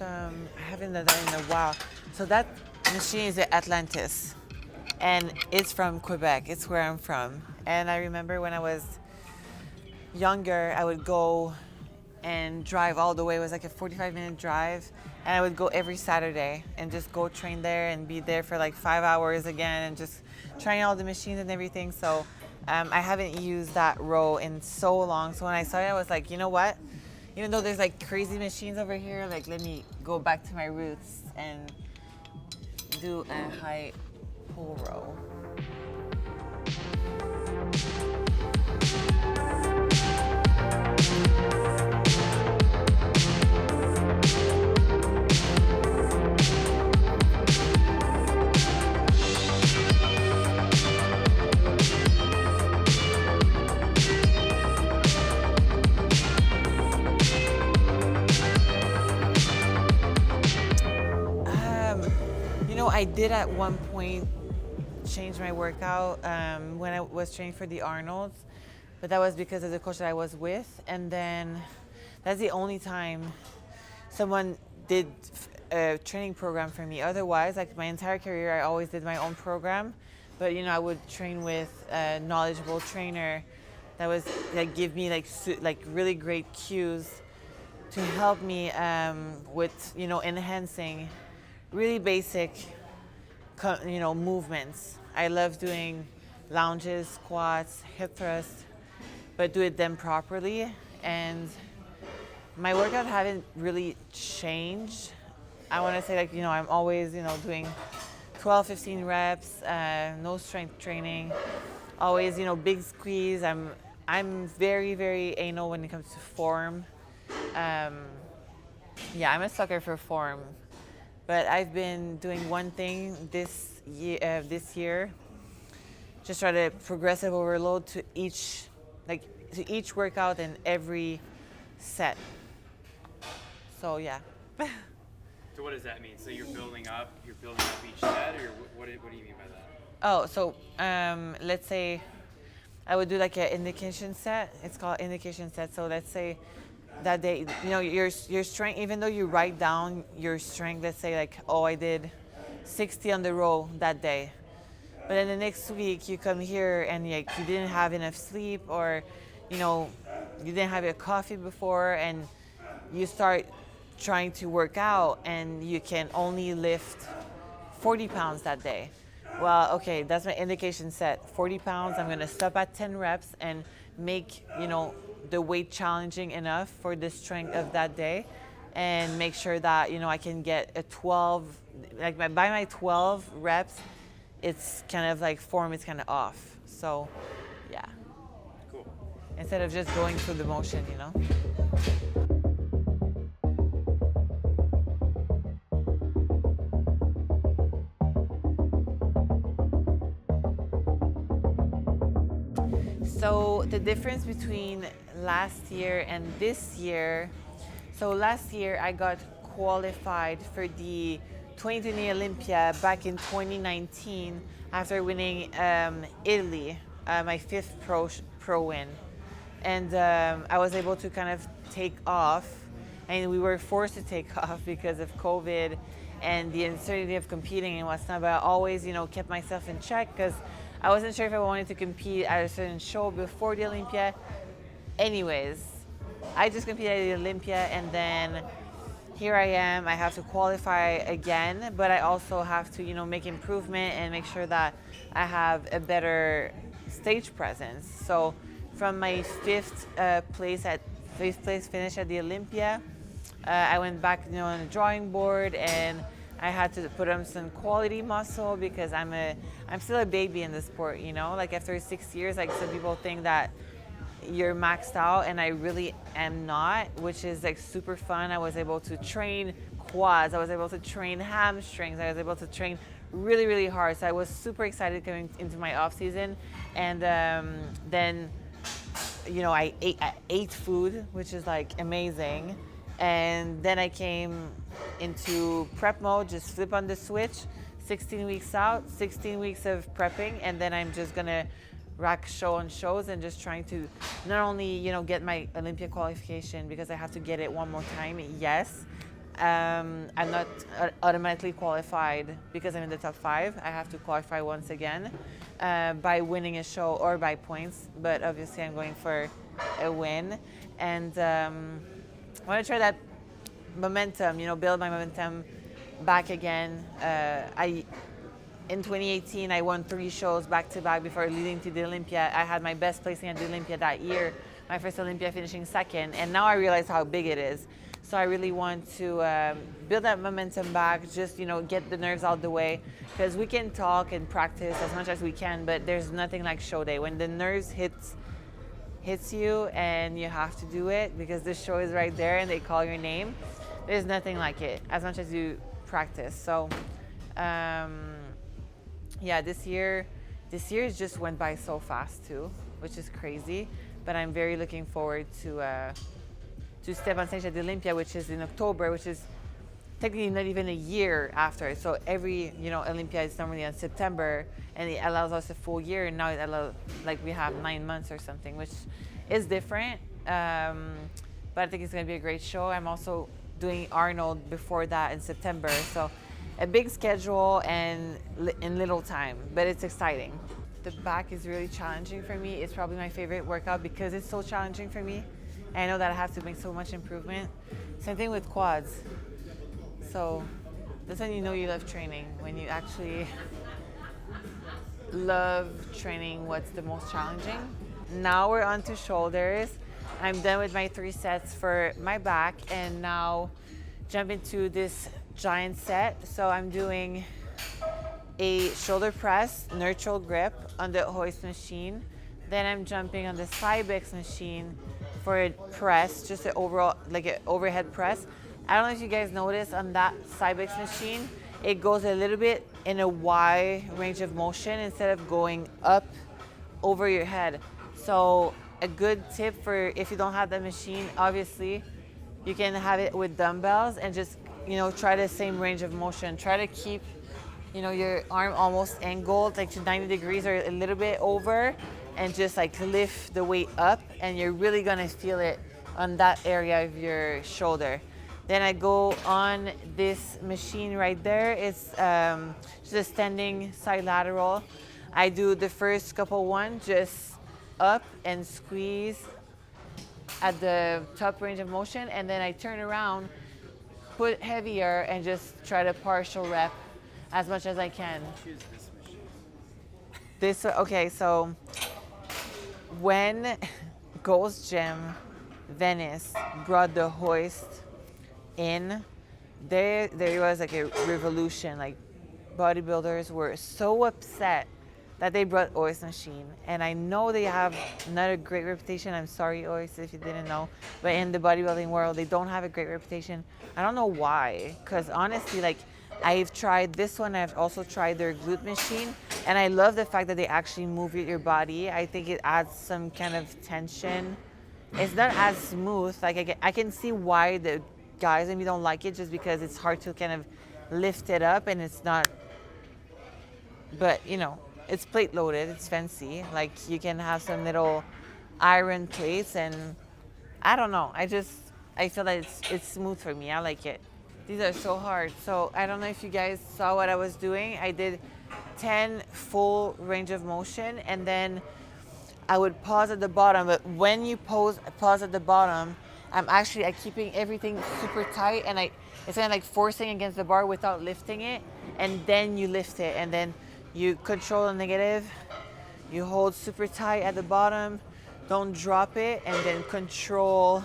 I haven't done that in a while. So that machine is at Atlantis, and it's from Quebec. It's where I'm from. And I remember when I was younger, I would go and drive all the way. It was like a 45-minute drive, and I would go every Saturday and just go train there and be there for like 5 hours again and just trying all the machines and everything. So I haven't used that row in so long. So when I saw it, I was like, you know what? Even though there's like crazy machines over here, like let me go back to my roots and do a high pull row. I did at one point change my workout when I was training for the Arnolds, but that was because of the coach that I was with. And then that's the only time someone did a training program for me. Otherwise, like my entire career, I always did my own program. But I would train with a knowledgeable trainer that was like give me like really great cues to help me with enhancing really basic movements. I love doing lunges, squats, hip thrusts, but do it them properly. And my workout haven't really changed. I want to say I'm always doing 12, 15 reps, no strength training, always big squeeze. I'm very, very anal when it comes to form. I'm a sucker for form. But I've been doing one thing this year, just try to progressive overload to each workout and every set. So yeah. So what does that mean? So you're building up each set, or what do you mean by that? Oh, so let's say I would do like an indication set. It's called indication set. So let's say that day, your strength, even though you write down your strength, let's say I did 60 on the row that day. But then the next week you come here and you didn't have enough sleep, or you didn't have your coffee before, and you start trying to work out and you can only lift 40 pounds that day. Well, okay, that's my indication set. 40 pounds, I'm gonna stop at 10 reps and make, the weight challenging enough for the strength of that day, and make sure that, I can get a 12, by my 12 reps, it's kind of like form is kind of off. So, yeah. Cool. Instead of just going through the motion, So the difference between last year and this year, so last year I got qualified for the 2020 Olympia back in 2019 after winning Italy, my fifth pro win. And I was able to kind of take off, and we were forced to take off because of COVID and the uncertainty of competing and what's not, but I always, kept myself in check because I wasn't sure if I wanted to compete at a certain show before the Olympia. Anyways, I just competed at the Olympia, and then here I am. I have to qualify again, but I also have to, make improvement and make sure that I have a better stage presence. So from my fifth place finish at the Olympia, I went back, on the drawing board, and I had to put on some quality muscle because I'm still a baby in the sport, Like after 6 years, like some people think that you're maxed out, and I really am not, which is like super fun. I was able to train quads, I was able to train hamstrings, I was able to train really, really hard. So I was super excited coming into my off season, and then I ate food, which is like amazing. And then I came into prep mode, just flip on the switch, 16 weeks out, 16 weeks of prepping, and then I'm just gonna rack show on shows and just trying to not only, get my Olympia qualification, because I have to get it one more time, yes, I'm not automatically qualified because I'm in the top 5. I have to qualify once again by winning a show or by points. But obviously, I'm going for a win, and I want to try that momentum. Build my momentum back again. In 2018, I won 3 shows back to back before leading to the Olympia. I had my best placing at the Olympia that year, my first Olympia finishing 2nd, and now I realize how big it is. So I really want to build that momentum back, just get the nerves out the way, because we can talk and practice as much as we can, but there's nothing like show day. When the nerves hits you and you have to do it because the show is right there and they call your name, there's nothing like it as much as you practice. So yeah, this year just went by so fast too, which is crazy. But I'm very looking forward to step on stage at the Olympia, which is in October, which is technically not even a year after. So every Olympia is normally in September, and it allows us a full year. And now it allows we have 9 months or something, which is different. But I think it's going to be a great show. I'm also doing Arnold before that in September, so a big schedule and in little time, but it's exciting. The back is really challenging for me. It's probably my favorite workout because it's so challenging for me. I know that I have to make so much improvement. Same thing with quads. So that's when you know you love training, when you actually love training what's the most challenging. Now we're on to shoulders. I'm done with my 3 sets for my back, and now jump into this giant set. So I'm doing a shoulder press, neutral grip on the hoist machine. Then I'm jumping on the Cybex machine for a press, just an overall, an overhead press. I don't know if you guys notice on that Cybex machine, it goes a little bit in a wide range of motion instead of going up over your head. So a good tip for if you don't have that machine, obviously, you can have it with dumbbells and just, try the same range of motion. Try to keep, your arm almost angled, to 90 degrees or a little bit over, and just lift the weight up, and you're really gonna feel it on that area of your shoulder. Then I go on this machine right there. It's just a standing side lateral. I do the first couple one, just up and squeeze at the top range of motion, and then I turn around, put heavier, and just try to partial rep as much as I can. Choose this machine. Okay, so when Gold's Gym Venice brought the hoist in, there was a revolution. Bodybuilders were so upset that they brought hoist machine, and I know they have not a great reputation. I'm sorry, hoist, if you didn't know, but in the bodybuilding world, they don't have a great reputation. I don't know why, because honestly, I've tried this one. I've also tried their glute machine, and I love the fact that they actually move your body. I think it adds some kind of tension. It's not as smooth. I can see why the guys maybe don't like it, just because it's hard to kind of lift it up, and it's not. But it's plate loaded. It's fancy. You can have some little iron plates, and I don't know. I feel that it's smooth for me. I like it. These are so hard. So I don't know if you guys saw what I was doing. I did 10 full range of motion, and then I would pause at the bottom. But when you pause at the bottom, I'm keeping everything super tight, and it's kind of forcing against the bar without lifting it, and then you lift it, and then you control the negative. You hold super tight at the bottom, don't drop it, and then control,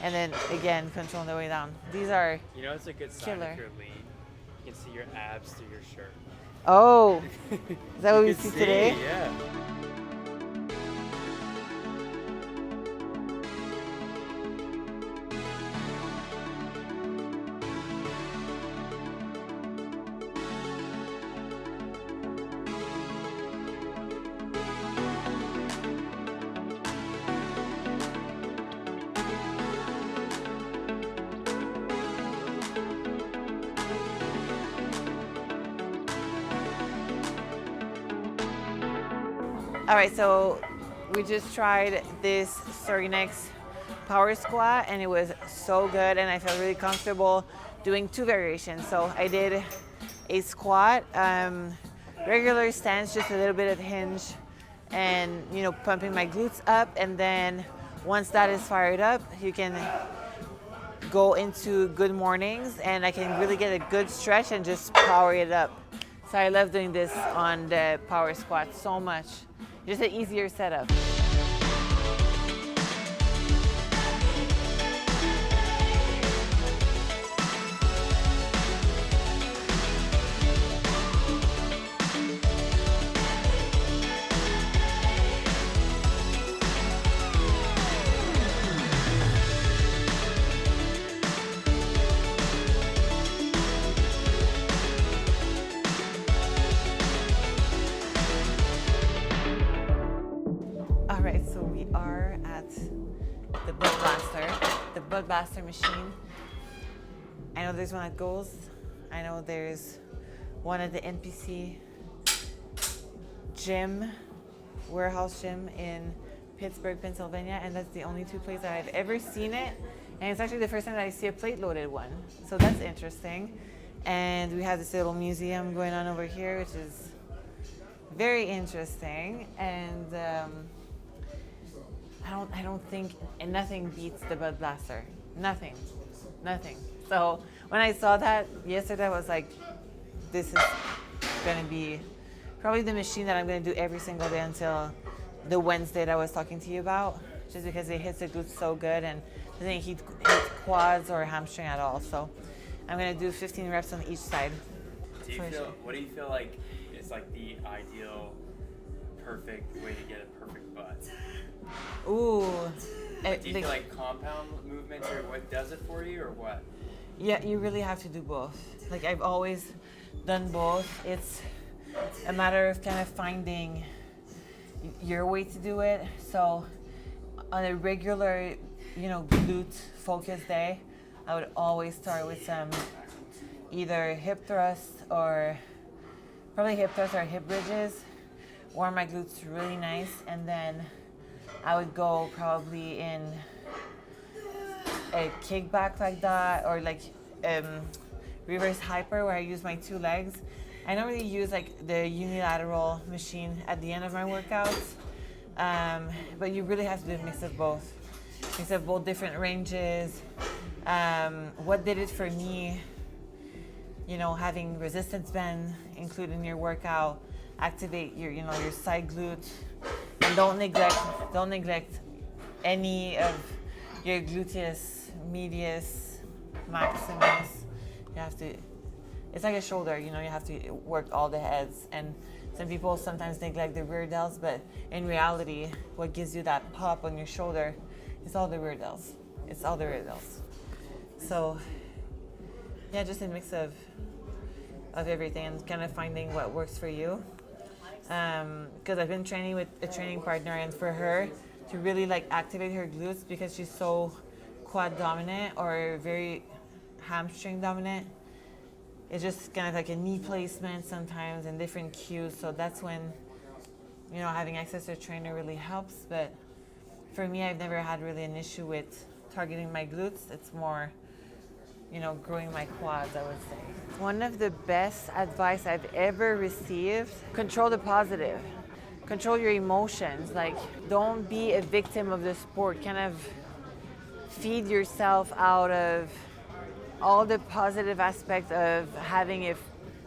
and then again control the way down. These are It's a good sign if you're lean. You can see your abs through your shirt. Oh, is that what we can see today? Yeah. All right, so we just tried this Sorinex power squat, and it was so good, and I felt really comfortable doing 2 variations. So I did a squat, regular stance, just a little bit of hinge, and pumping my glutes up. And then once that is fired up, you can go into good mornings, and I can really get a good stretch and just power it up. So I love doing this on the power squat so much. Just an easier setup. All right, so we are at the Blood Blaster machine. I know there's one at Goals. I know there's one at the NPC gym, warehouse gym in Pittsburgh, Pennsylvania, and that's the only 2 places that I've ever seen it. And it's actually the first time that I see a plate-loaded one, so that's interesting. And we have this little museum going on over here, which is very interesting. And I don't think, and nothing beats the Blood Blaster. Nothing. So when I saw that yesterday, I was like, this is gonna be probably the machine that I'm gonna do every single day until the Wednesday that I was talking to you about, just because it hits the glutes so good and doesn't hit quads or hamstring at all. So I'm gonna do 15 reps on each side. What do you feel like is like the ideal, perfect way to get a perfect butt? Ooh. Do you feel like compound movements are what does it for you, or what? Yeah, you really have to do both. Like, I've always done both. It's a matter of kind of finding your way to do it. So on a regular, glute focused day, I would always start with some either hip thrust or hip bridges, warm my glutes really nice, and then I would go probably in a kickback like that, or like reverse hyper, where I use my 2 legs. I don't really use like the unilateral machine at the end of my workouts, but you really have to do a mix of both. Different ranges. What did it for me, having resistance band included in your workout, activate your side glute, and don't neglect any of your gluteus medius, maximus. You have to, it's like a shoulder, you have to work all the heads. And some people sometimes neglect the rear delts, but in reality, what gives you that pop on your shoulder is all the rear delts. So yeah, just a mix of everything and kind of finding what works for you. Because I've been training with a training partner, and for her to really like activate her glutes, because she's so quad dominant or very hamstring dominant, it's just kind of like a knee placement sometimes and different cues. So that's when having access to a trainer really helps. But for me, I've never had really an issue with targeting my glutes. It's more growing my quads, I would say. One of the best advice I've ever received: control the positive. Control your emotions. Like, don't be a victim of the sport. Kind of feed yourself out of all the positive aspects of having an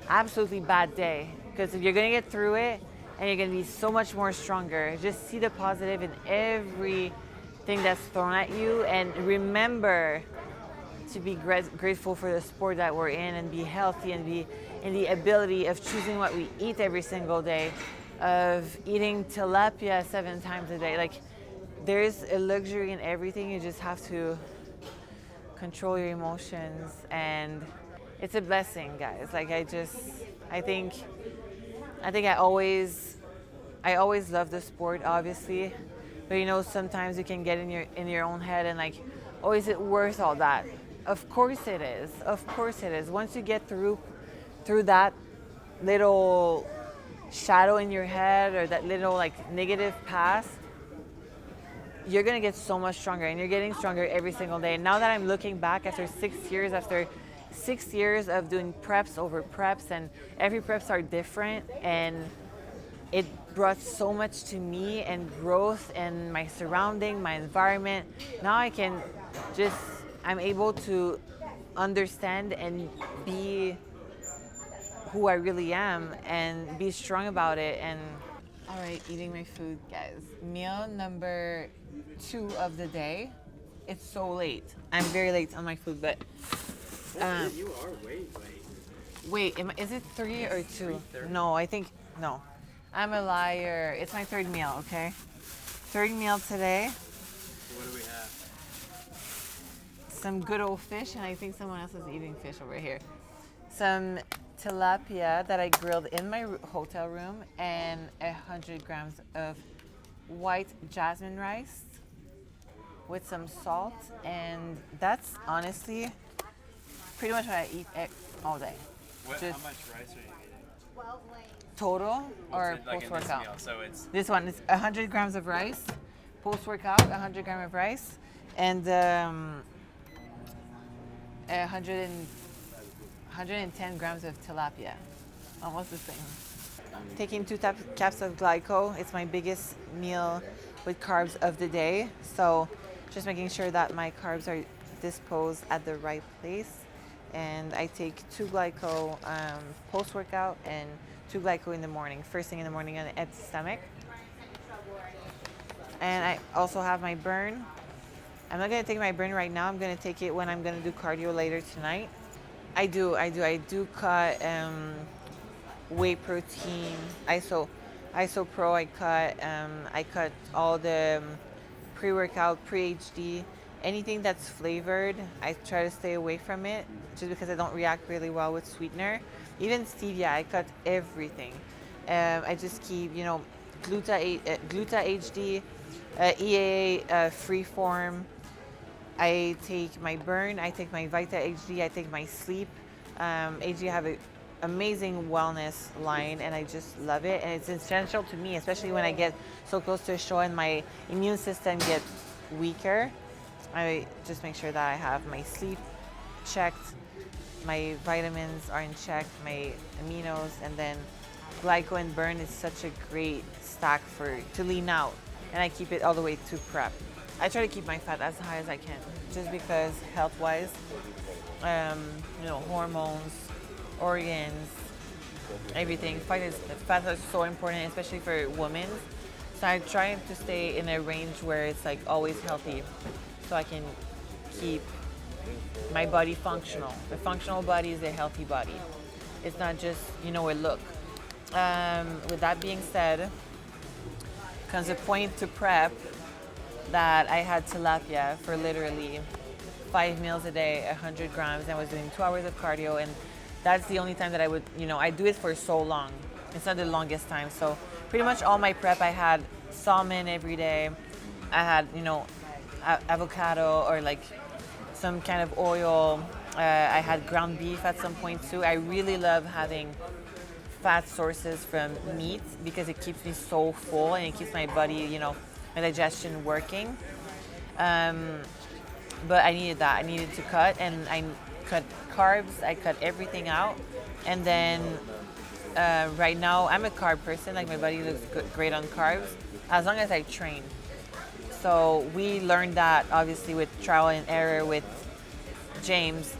absolutely bad day, because you're gonna get through it and you're gonna be so much more stronger. Just see the positive in everything that's thrown at you, and remember to be grateful for the sport that we're in, and be healthy, and be in the ability of choosing what we eat every single day, of eating tilapia 7 times a day. Like, there's a luxury in everything. You just have to control your emotions, and it's a blessing, guys. Like, I think I always love the sport, obviously, but sometimes you can get in your own head and like, oh, is it worth all that? Of course it is. Once you get through that little shadow in your head, or that little like negative past, you're gonna get so much stronger, and you're getting stronger every single day. Now that I'm looking back after 6 years, after 6 years of doing preps over preps, and every preps are different, and it brought so much to me and growth and my surrounding, my environment. Now I'm able to understand and be who I really am and be strong about it. And all right, eating my food, guys. Meal number 2 of the day. It's so late. I'm very late on my food, but You are way late. wait, is it 3 or 2? 3:30. No, I think no. I'm a liar. It's my 3rd meal, okay? 3rd meal today. So what do we have? Some good old fish, and I think someone else is eating fish over here. Some tilapia that I grilled in my hotel room, and 100 grams of white jasmine rice with some salt, and that's honestly pretty much what I eat all day. How Just much rice are you eating? total or What's it like in this post-workout? meal? So it's This one is 100 grams of rice, post-workout 100 grams of rice, and 110 grams of tilapia. Almost the same. Taking 2 caps of glyco. It's my biggest meal with carbs of the day. So just making sure that my carbs are disposed at the right place. And I take 2 glyco post-workout and 2 glyco in the morning, first thing in the morning on an empty stomach. And I also have my burn. I'm not gonna take my burn right now. I'm gonna take it when I'm gonna do cardio later tonight. I do cut whey protein, iso pro. I cut all the pre-workout, pre-HD, anything that's flavored. I try to stay away from it just because I don't react really well with sweetener. Even stevia, I cut everything. I just keep, Glute HD, EAA Freeform. I take my burn, I take my Vita HD, I take my sleep. HD have an amazing wellness line, and I just love it. And it's essential to me, especially when I get so close to a show and my immune system gets weaker. I just make sure that I have my sleep checked, my vitamins are in check, my aminos, and then glyco and burn is such a great stack to lean out, and I keep it all the way to prep. I try to keep my fat as high as I can, just because health-wise, hormones, organs, everything. Fats are so important, especially for women. So I try to stay in a range where it's like always healthy, so I can keep my body functional. The functional body is a healthy body. It's not just, a look. With that being said, comes a point to prep that I had tilapia for literally 5 meals a day, 100 grams, and I was doing 2 hours of cardio, and that's the only time that I would, I do it for so long. It's not the longest time. So pretty much all my prep, I had salmon every day. I had, avocado or like some kind of oil. I had ground beef at some point too. I really love having fat sources from meat because it keeps me so full and it keeps my body, my digestion working. But I needed that. I needed to cut, and I cut carbs. I cut everything out. And then right now, I'm a carb person. Like, my body looks great on carbs as long as I train. So we learned that obviously with trial and error with James.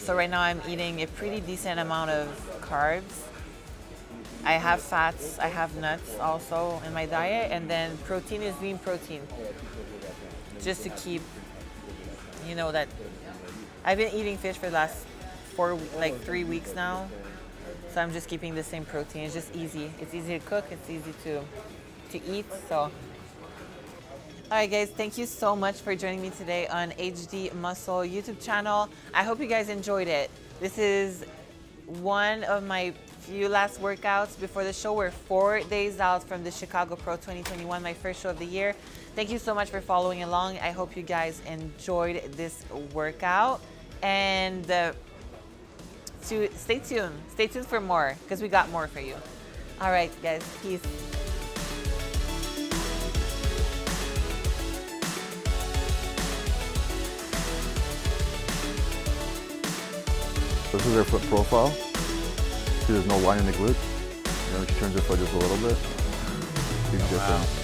So right now I'm eating a pretty decent amount of carbs. I have fats, I have nuts also in my diet, and then protein is lean protein. Just to keep, that I've been eating fish for the last 3 weeks now. So I'm just keeping the same protein. It's just easy. It's easy to cook, it's easy to eat. So all right, guys, thank you so much for joining me today on HD Muscle YouTube channel. I hope you guys enjoyed it. This is one of my few last workouts before the show. We're 4 days out from the Chicago Pro 2021, my first show of the year. Thank you so much for following along. I hope you guys enjoyed this workout. And stay tuned. Stay tuned for more, because we got more for you. All right, guys, peace. This is her foot profile. See, there's no line in the glute. You know, she turns her foot just a little bit. Huge difference.